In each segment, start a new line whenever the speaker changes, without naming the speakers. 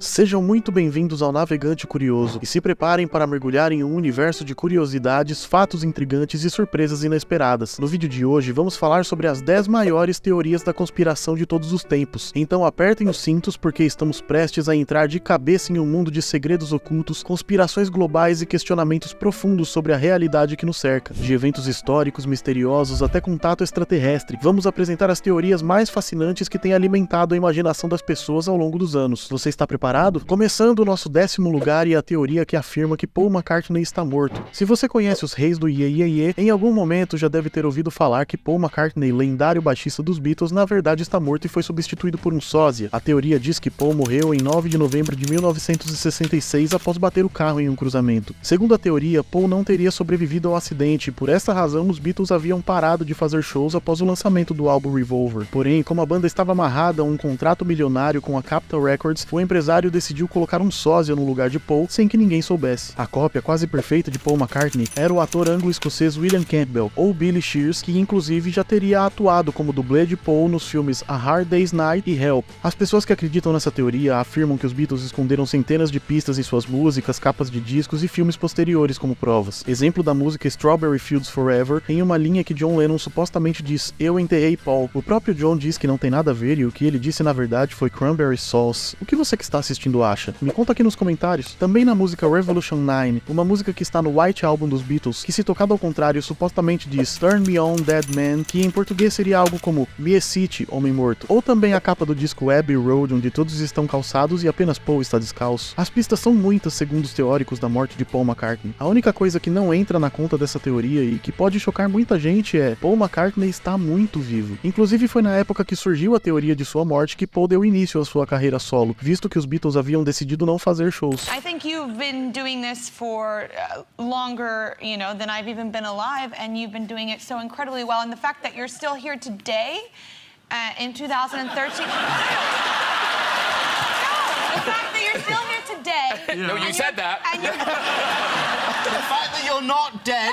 Sejam muito bem-vindos ao Navegante Curioso e se preparem para mergulhar em um universo de curiosidades, fatos intrigantes e surpresas inesperadas. No vídeo de hoje vamos falar sobre as 10 maiores teorias da conspiração de todos os tempos. Então apertem os cintos porque estamos prestes a entrar de cabeça em um mundo de segredos ocultos, conspirações globais e questionamentos profundos sobre a realidade que nos cerca. De eventos históricos, misteriosos até contato extraterrestre, vamos apresentar as teorias mais fascinantes que têm alimentado a imaginação das pessoas ao longo dos anos. Você está preparado? Começando o nosso 10º lugar e a teoria que afirma que Paul McCartney está morto. Se você conhece os reis do Iê Iê Iê, em algum momento já deve ter ouvido falar que Paul McCartney, lendário baixista dos Beatles, na verdade está morto e foi substituído por um sósia. A teoria diz que Paul morreu em 9 de novembro de 1966 após bater o carro em um cruzamento. Segundo a teoria, Paul não teria sobrevivido ao acidente e por essa razão os Beatles haviam parado de fazer shows após o lançamento do álbum Revolver. Porém, como a banda estava amarrada a um contrato milionário com a Capitol Records, o empresário decidiu colocar um sósia no lugar de Paul sem que ninguém soubesse. A cópia quase perfeita de Paul McCartney era o ator anglo-escocês William Campbell, ou Billy Shears, que inclusive já teria atuado como dublê de Paul nos filmes A Hard Day's Night e Help. As pessoas que acreditam nessa teoria afirmam que os Beatles esconderam centenas de pistas em suas músicas, capas de discos e filmes posteriores como provas. Exemplo da música Strawberry Fields Forever, em uma linha que John Lennon supostamente diz: "Eu enterrei Paul". O próprio John diz que não tem nada a ver e o que ele disse na verdade foi Cranberry Sauce. O que você que está assistindo acha? Me conta aqui nos comentários. Também na música Revolution 9, uma música que está no White Album dos Beatles, que se tocado ao contrário supostamente diz Turn Me On Dead Man, que em português seria algo como Mie City, Homem Morto. Ou também a capa do disco Abbey Road, onde todos estão calçados e apenas Paul está descalço. As pistas são muitas segundo os teóricos da morte de Paul McCartney. A única coisa que não entra na conta dessa teoria e que pode chocar muita gente é Paul McCartney está muito vivo. Inclusive foi na época que surgiu a teoria de sua morte que Paul deu início à sua carreira solo, visto que os Beatles haviam decidido não fazer shows.
I think you've been doing this for longer, than I've even been alive, and you've been doing it so incredibly well. And the fact that you're still here today, in 2013. No, the fact that you're still here today.
No, you said that.
The fact that you're not dead.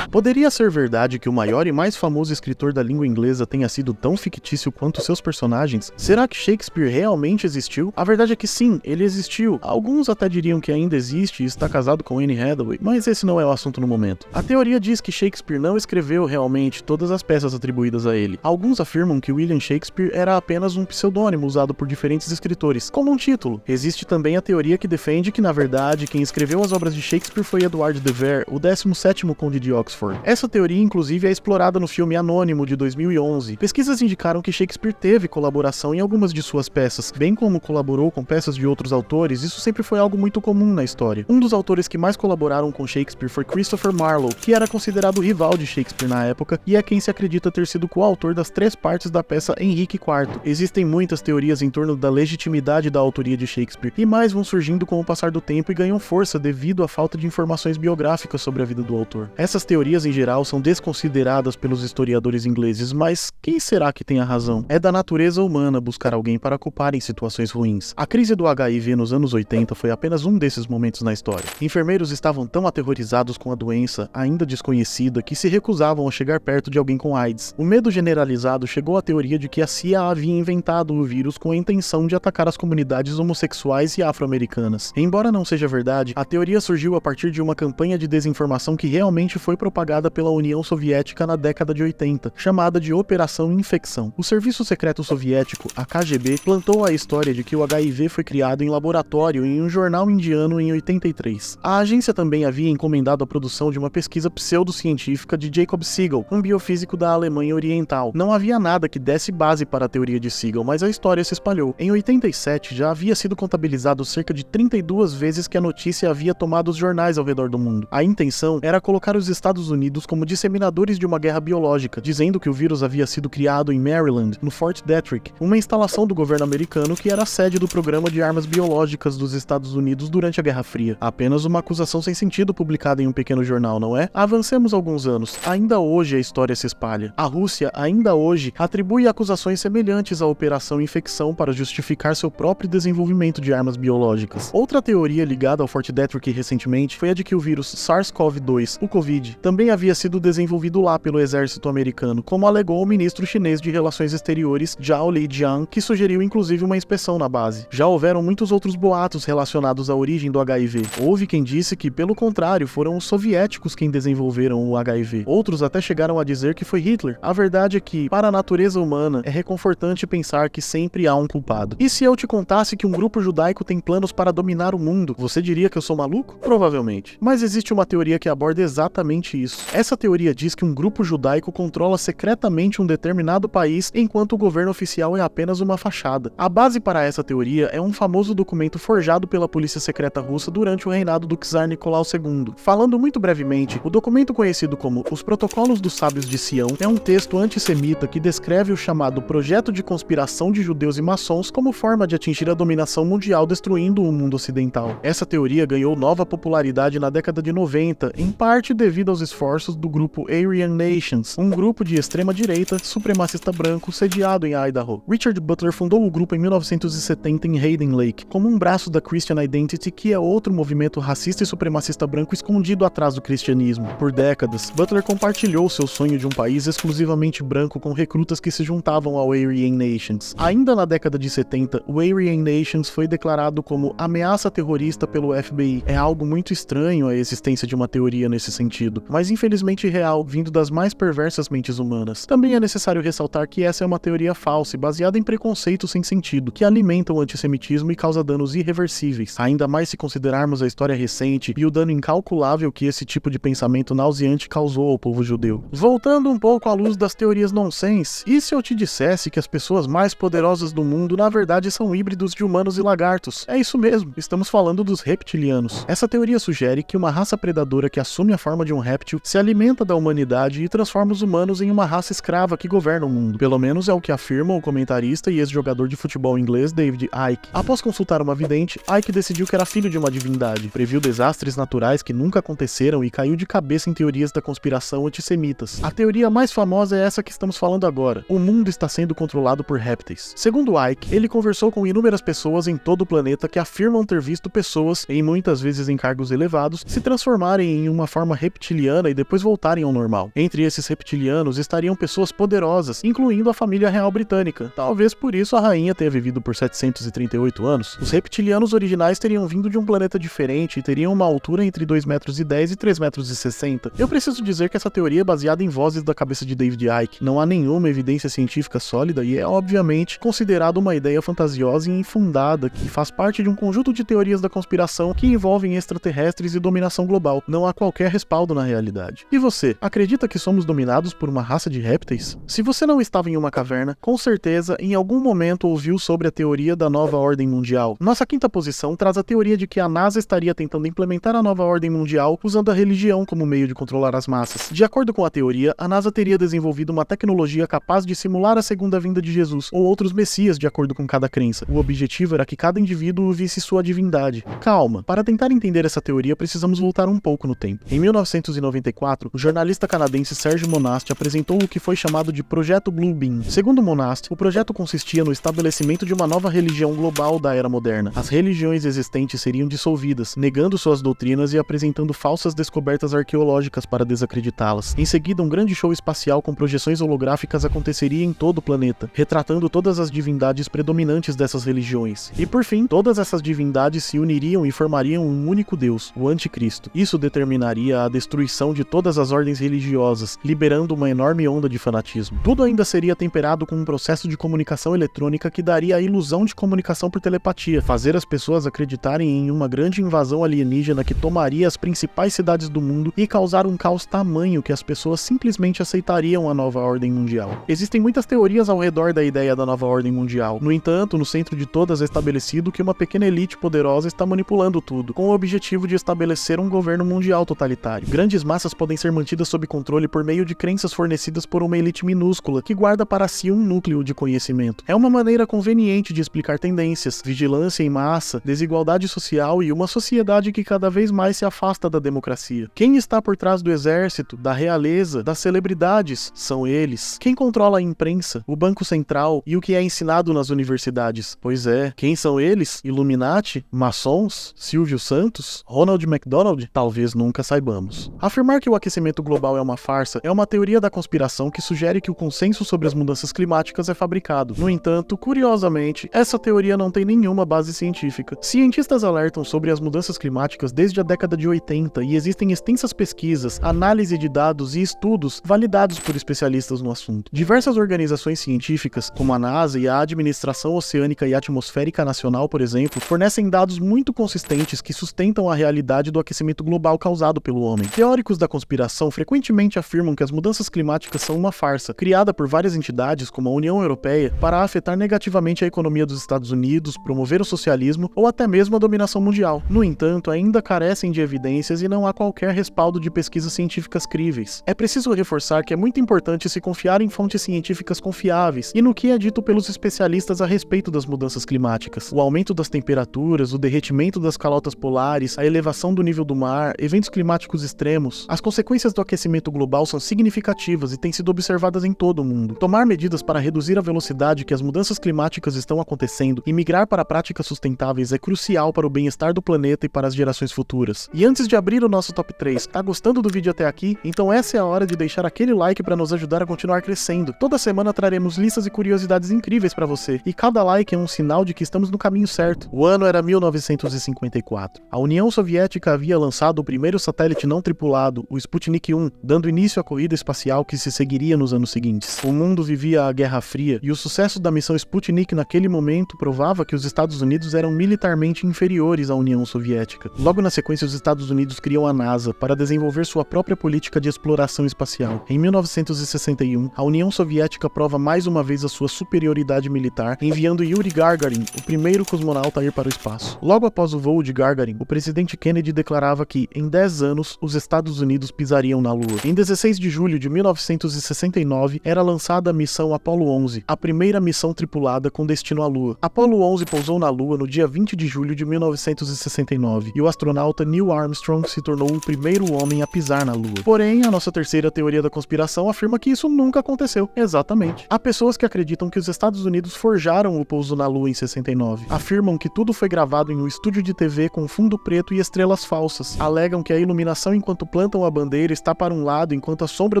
Poderia ser verdade que o maior e mais famoso escritor da língua inglesa tenha sido tão fictício quanto seus personagens? Será que Shakespeare realmente existiu? A verdade é que sim, ele existiu. Alguns até diriam que ainda existe e está casado com Anne Hathaway, mas esse não é o assunto no momento. A teoria diz que Shakespeare não escreveu realmente todas as peças atribuídas a ele. Alguns afirmam que William Shakespeare era apenas um pseudônimo usado por diferentes escritores, como um título. Existe também a teoria que defende que, na verdade, quem escreveu as obras de Shakespeare foi Edward de Vere, o 17º Conde de Oxford. Essa teoria, inclusive, é explorada no filme Anônimo, de 2011. Pesquisas indicaram que Shakespeare teve colaboração em algumas de suas peças, bem como colaborou com peças de outros autores. Isso sempre foi algo muito comum na história. Um dos autores que mais colaboraram com Shakespeare foi Christopher Marlowe, que era considerado o rival de Shakespeare na época, e é quem se acredita ter sido coautor das 3 partes da peça Henrique IV. Existem muitas teorias em torno da legitimidade da autoria de Shakespeare, e mais vão surgindo com o passar do tempo e ganham força devido à falta de informações biográficas sobre a vida do autor. Essas teorias em geral são desconsideradas pelos historiadores ingleses, mas quem será que tem a razão? É da natureza humana buscar alguém para culpar em situações ruins. A crise do HIV nos anos 80 foi apenas um desses momentos na história. Enfermeiros estavam tão aterrorizados com a doença, ainda desconhecida, que se recusavam a chegar perto de alguém com AIDS. O medo generalizado chegou à teoria de que a CIA havia inventado o vírus com a intenção de atacar as comunidades homossexuais e afro-americanas. Embora não seja verdade, a teoria surgiu a partir de uma campanha de desinformação que realmente foi propagada pela União Soviética na década de 80, chamada de Operação Infecção. O Serviço Secreto Soviético, a KGB, plantou a história de que o HIV foi criado em laboratório em um jornal indiano em 83. A agência também havia encomendado a produção de uma pesquisa pseudocientífica de Jacob Siegel, um biofísico da Alemanha Oriental. Não havia nada que desse base para a teoria de Siegel, mas a história se espalhou. Em 87, já havia sido contabilizado cerca de 32 vezes que a notícia havia tomado os jornais ao redor do mundo. A intenção era colocar os Estados Unidos como disseminadores de uma guerra biológica, dizendo que o vírus havia sido criado em Maryland, no Fort Detrick, uma instalação do governo americano que era a sede do programa de armas biológicas dos Estados Unidos durante a Guerra Fria. Apenas uma acusação sem sentido publicada em um pequeno jornal, não é? Avancemos alguns anos. Ainda hoje a história se espalha. A Rússia, ainda hoje, atribui acusações semelhantes à Operação Infecção para justificar seu próprio desenvolvimento de armas biológicas. Outra teoria ligada ao Fort Detrick recentemente foi a de que o vírus SARS-CoV-2, o Covid, também também havia sido desenvolvido lá pelo exército americano, como alegou o ministro chinês de Relações Exteriores, Zhao Lijiang, que sugeriu inclusive uma inspeção na base. Já houveram muitos outros boatos relacionados à origem do HIV. Houve quem disse que, pelo contrário, foram os soviéticos quem desenvolveram o HIV. Outros até chegaram a dizer que foi Hitler. A verdade é que, para a natureza humana, é reconfortante pensar que sempre há um culpado. E se eu te contasse que um grupo judaico tem planos para dominar o mundo, você diria que eu sou maluco? Provavelmente. Mas existe uma teoria que aborda exatamente isso. Essa teoria diz que um grupo judaico controla secretamente um determinado país, enquanto o governo oficial é apenas uma fachada. A base para essa teoria é um famoso documento forjado pela polícia secreta russa durante o reinado do czar Nicolau II. Falando muito brevemente, o documento conhecido como Os Protocolos dos Sábios de Sião é um texto antissemita que descreve o chamado projeto de conspiração de judeus e maçons como forma de atingir a dominação mundial destruindo o mundo ocidental. Essa teoria ganhou nova popularidade na década de 90, em parte devido aos esforços do grupo Aryan Nations, um grupo de extrema-direita supremacista branco sediado em Idaho. Richard Butler fundou o grupo em 1970 em Hayden Lake, como um braço da Christian Identity, que é outro movimento racista e supremacista branco escondido atrás do cristianismo. Por décadas, Butler compartilhou seu sonho de um país exclusivamente branco com recrutas que se juntavam ao Aryan Nations. Ainda na década de 70, o Aryan Nations foi declarado como ameaça terrorista pelo FBI. É algo muito estranho a existência de uma teoria nesse sentido, mas infelizmente real, vindo das mais perversas mentes humanas. Também é necessário ressaltar que essa é uma teoria falsa e baseada em preconceitos sem sentido, que alimentam o antissemitismo e causa danos irreversíveis, ainda mais se considerarmos a história recente e o dano incalculável que esse tipo de pensamento nauseante causou ao povo judeu. Voltando um pouco à luz das teorias nonsense, e se eu te dissesse que as pessoas mais poderosas do mundo na verdade são híbridos de humanos e lagartos? É isso mesmo, estamos falando dos reptilianos. Essa teoria sugere que uma raça predadora que assume a forma de um réptil se alimenta da humanidade e transforma os humanos em uma raça escrava que governa o mundo. Pelo menos é o que afirma o comentarista e ex-jogador de futebol inglês David Icke. Após consultar uma vidente, Icke decidiu que era filho de uma divindade, previu desastres naturais que nunca aconteceram e caiu de cabeça em teorias da conspiração antissemitas. A teoria mais famosa é essa que estamos falando agora. O mundo está sendo controlado por répteis. Segundo Icke, ele conversou com inúmeras pessoas em todo o planeta que afirmam ter visto pessoas, em muitas vezes em cargos elevados, se transformarem em uma forma reptiliana e depois voltarem ao normal. Entre esses reptilianos estariam pessoas poderosas, incluindo a família real britânica. Talvez por isso a rainha tenha vivido por 738 anos. Os reptilianos originais teriam vindo de um planeta diferente e teriam uma altura entre 2,10 metros e 3,60 metros. Eu preciso dizer que essa teoria é baseada em vozes da cabeça de David Icke. Não há nenhuma evidência científica sólida e é obviamente considerado uma ideia fantasiosa e infundada que faz parte de um conjunto de teorias da conspiração que envolvem extraterrestres e dominação global. Não há qualquer respaldo na realidade. E você, acredita que somos dominados por uma raça de répteis? Se você não estava em uma caverna, com certeza em algum momento ouviu sobre a teoria da nova ordem mundial. Nossa quinta posição traz a teoria de que a NASA estaria tentando implementar a nova ordem mundial usando a religião como meio de controlar as massas. De acordo com a teoria, a NASA teria desenvolvido uma tecnologia capaz de simular a segunda vinda de Jesus ou outros messias de acordo com cada crença. O objetivo era que cada indivíduo visse sua divindade. Calma, para tentar entender essa teoria precisamos voltar um pouco no tempo. Em 1994, o jornalista canadense Serge Monast apresentou o que foi chamado de Projeto Blue Beam. Segundo Monast, o projeto consistia no estabelecimento de uma nova religião global da era moderna. As religiões existentes seriam dissolvidas, negando suas doutrinas e apresentando falsas descobertas arqueológicas para desacreditá-las. Em seguida, um grande show espacial com projeções holográficas aconteceria em todo o planeta, retratando todas as divindades predominantes dessas religiões. E por fim, todas essas divindades se uniriam e formariam um único Deus, o Anticristo. Isso determinaria a destruição de todas as ordens religiosas, liberando uma enorme onda de fanatismo. Tudo ainda seria temperado com um processo de comunicação eletrônica que daria a ilusão de comunicação por telepatia, fazer as pessoas acreditarem em uma grande invasão alienígena que tomaria as principais cidades do mundo e causar um caos tamanho que as pessoas simplesmente aceitariam a nova ordem mundial. Existem muitas teorias ao redor da ideia da nova ordem mundial. No entanto, no centro de todas é estabelecido que uma pequena elite poderosa está manipulando tudo, com o objetivo de estabelecer um governo mundial totalitário. Grandes massas podem ser mantidas sob controle por meio de crenças fornecidas por uma elite minúscula que guarda para si um núcleo de conhecimento. É uma maneira conveniente de explicar tendências, vigilância em massa, desigualdade social e uma sociedade que cada vez mais se afasta da democracia. Quem está por trás do exército, da realeza, das celebridades? São eles. Quem controla a imprensa, o Banco Central e o que é ensinado nas universidades? Pois é, quem são eles? Illuminati? Maçons? Silvio Santos? Ronald McDonald? Talvez nunca saibamos. Afirmar Afirmar que o aquecimento global é uma farsa é uma teoria da conspiração que sugere que o consenso sobre as mudanças climáticas é fabricado. No entanto, curiosamente, essa teoria não tem nenhuma base científica. Cientistas alertam sobre as mudanças climáticas desde a década de 80 e existem extensas pesquisas, análise de dados e estudos validados por especialistas no assunto. Diversas organizações científicas, como a NASA e a Administração Oceânica e Atmosférica Nacional, por exemplo, fornecem dados muito consistentes que sustentam a realidade do aquecimento global causado pelo homem. Teóricos da conspiração frequentemente afirmam que as mudanças climáticas são uma farsa, criada por várias entidades, como a União Europeia, para afetar negativamente a economia dos Estados Unidos, promover o socialismo ou até mesmo a dominação mundial. No entanto, ainda carecem de evidências e não há qualquer respaldo de pesquisas científicas críveis. É preciso reforçar que é muito importante se confiar em fontes científicas confiáveis e no que é dito pelos especialistas a respeito das mudanças climáticas. O aumento das temperaturas, o derretimento das calotas polares, a elevação do nível do mar, eventos climáticos extremos. As consequências do aquecimento global são significativas e têm sido observadas em todo o mundo. Tomar medidas para reduzir a velocidade que as mudanças climáticas estão acontecendo e migrar para práticas sustentáveis é crucial para o bem-estar do planeta e para as gerações futuras. E antes de abrir o nosso top 3, tá gostando do vídeo até aqui? Então essa é a hora de deixar aquele like para nos ajudar a continuar crescendo. Toda semana traremos listas e curiosidades incríveis para você, e cada like é um sinal de que estamos no caminho certo. O ano era 1954. A União Soviética havia lançado o primeiro satélite não tripulado, o Sputnik 1, dando início à corrida espacial que se seguiria nos anos seguintes. O mundo vivia a Guerra Fria, e o sucesso da missão Sputnik naquele momento provava que os Estados Unidos eram militarmente inferiores à União Soviética. Logo na sequência, os Estados Unidos criam a NASA para desenvolver sua própria política de exploração espacial. Em 1961, a União Soviética prova mais uma vez a sua superioridade militar, enviando Yuri Gagarin, o primeiro cosmonauta a ir para o espaço. Logo após o voo de Gagarin, o presidente Kennedy declarava que, em 10 anos, os Estados Unidos pisariam na Lua. Em 16 de julho de 1969, era lançada a missão Apollo 11, a primeira missão tripulada com destino à Lua. Apollo 11 pousou na Lua no dia 20 de julho de 1969, e o astronauta Neil Armstrong se tornou o primeiro homem a pisar na Lua. Porém, a nossa terceira teoria da conspiração afirma que isso nunca aconteceu. Exatamente. Há pessoas que acreditam que os Estados Unidos forjaram o pouso na Lua em 69. Afirmam que tudo foi gravado em um estúdio de TV com fundo preto e estrelas falsas. Alegam que a iluminação enquanto plantam a bandeira está para um lado, enquanto a sombra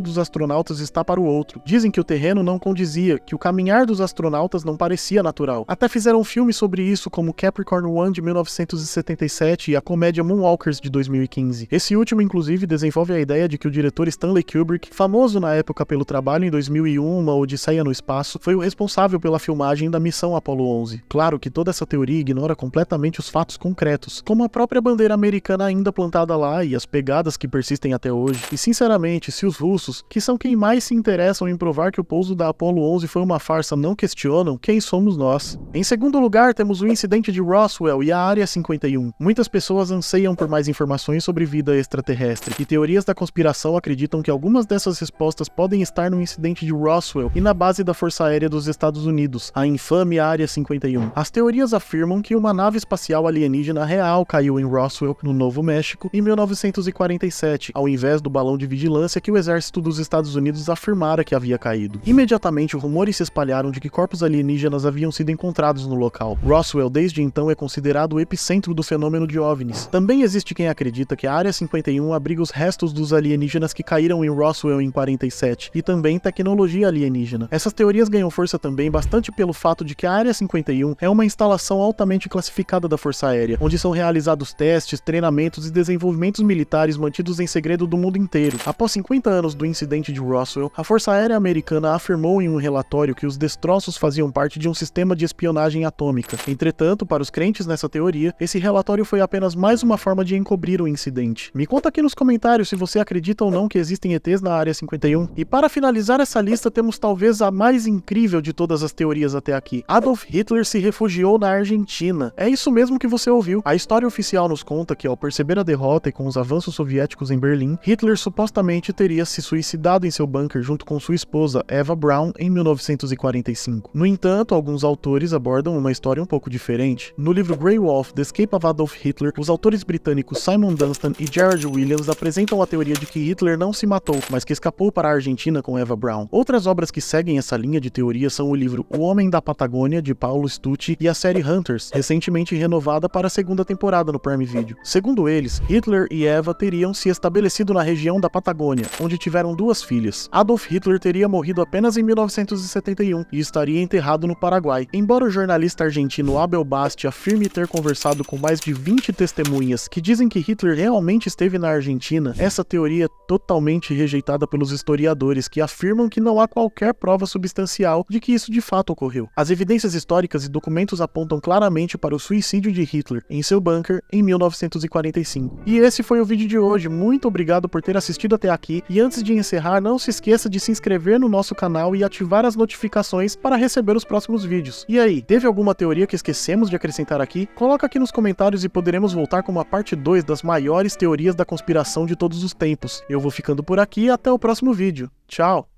dos astronautas está para o outro. Dizem que o terreno não condizia, que o caminhar dos astronautas não parecia natural. Até fizeram filmes sobre isso, como Capricorn One de 1977 e a comédia Moonwalkers de 2015. Esse último, inclusive, desenvolve a ideia de que o diretor Stanley Kubrick, famoso na época pelo trabalho em 2001, Uma Odisseia no Espaço, foi o responsável pela filmagem da missão Apollo 11. Claro que toda essa teoria ignora completamente os fatos concretos, como a própria bandeira americana ainda plantada lá e as pegadas que persistem até hoje. E sinceramente, se os russos, que são quem mais se interessam em provar que o pouso da Apollo 11 foi uma farsa, não questionam, quem somos nós? Em segundo lugar, temos o incidente de Roswell e a Área 51. Muitas pessoas anseiam por mais informações sobre vida extraterrestre, e teorias da conspiração acreditam que algumas dessas respostas podem estar no incidente de Roswell e na base da Força Aérea dos Estados Unidos, a infame Área 51. As teorias afirmam que uma nave espacial alienígena real caiu em Roswell, no Novo México, em 1947, ao invés do balão de vigilância que o exército dos Estados Unidos afirmara que havia caído. Imediatamente, rumores se espalharam de que corpos alienígenas haviam sido encontrados no local. Roswell, desde então, é considerado o epicentro do fenômeno de OVNIs. Também existe quem acredita que a Área 51 abriga os restos dos alienígenas que caíram em Roswell em 47, e também tecnologia alienígena. Essas teorias ganham força também bastante pelo fato de que a Área 51 é uma instalação altamente classificada da Força Aérea, onde são realizados testes, treinamentos e desenvolvimentos militares mantidos em segredo do mundo inteiro. Após 50 anos do incidente de Roswell, a Força Aérea Americana afirmou em um relatório que os destroços faziam parte de um sistema de espionagem atômica. Entretanto, para os crentes nessa teoria, esse relatório foi apenas mais uma forma de encobrir o incidente. Me conta aqui nos comentários se você acredita ou não que existem ETs na Área 51. E para finalizar essa lista, temos talvez a mais incrível de todas as teorias até aqui. Adolf Hitler se refugiou na Argentina. É isso mesmo que você ouviu. A história oficial nos conta que, ao perceber a derrota e com os avanços soviéticos em Berlim, Hitler supostamente teria se suicidado em seu bunker junto com sua esposa, Eva Braun, em 1945. No entanto, alguns autores abordam uma história um pouco diferente. No livro Grey Wolf, The Escape of Adolf Hitler, os autores britânicos Simon Dunstan e Gerard Williams apresentam a teoria de que Hitler não se matou, mas que escapou para a Argentina com Eva Braun. Outras obras que seguem essa linha de teoria são o livro O Homem da Patagônia, de Paulo Stucci, e a série Hunters, recentemente renovada para a segunda temporada no Prime Video. Segundo eles, Hitler e Eva teriam se estabelecido estabelecido na região da Patagônia, onde tiveram 2 filhas. Adolf Hitler teria morrido apenas em 1971 e estaria enterrado no Paraguai. Embora o jornalista argentino Abel Basti afirme ter conversado com mais de 20 testemunhas que dizem que Hitler realmente esteve na Argentina, essa teoria é totalmente rejeitada pelos historiadores, que afirmam que não há qualquer prova substancial de que isso de fato ocorreu. As evidências históricas e documentos apontam claramente para o suicídio de Hitler em seu bunker em 1945. E esse foi o vídeo de hoje. Muito obrigado por ter assistido até aqui, e antes de encerrar, não se esqueça de se inscrever no nosso canal e ativar as notificações para receber os próximos vídeos. E aí, teve alguma teoria que esquecemos de acrescentar aqui? Coloca aqui nos comentários e poderemos voltar com uma parte 2 das maiores teorias da conspiração de todos os tempos. Eu vou ficando por aqui e até o próximo vídeo. Tchau!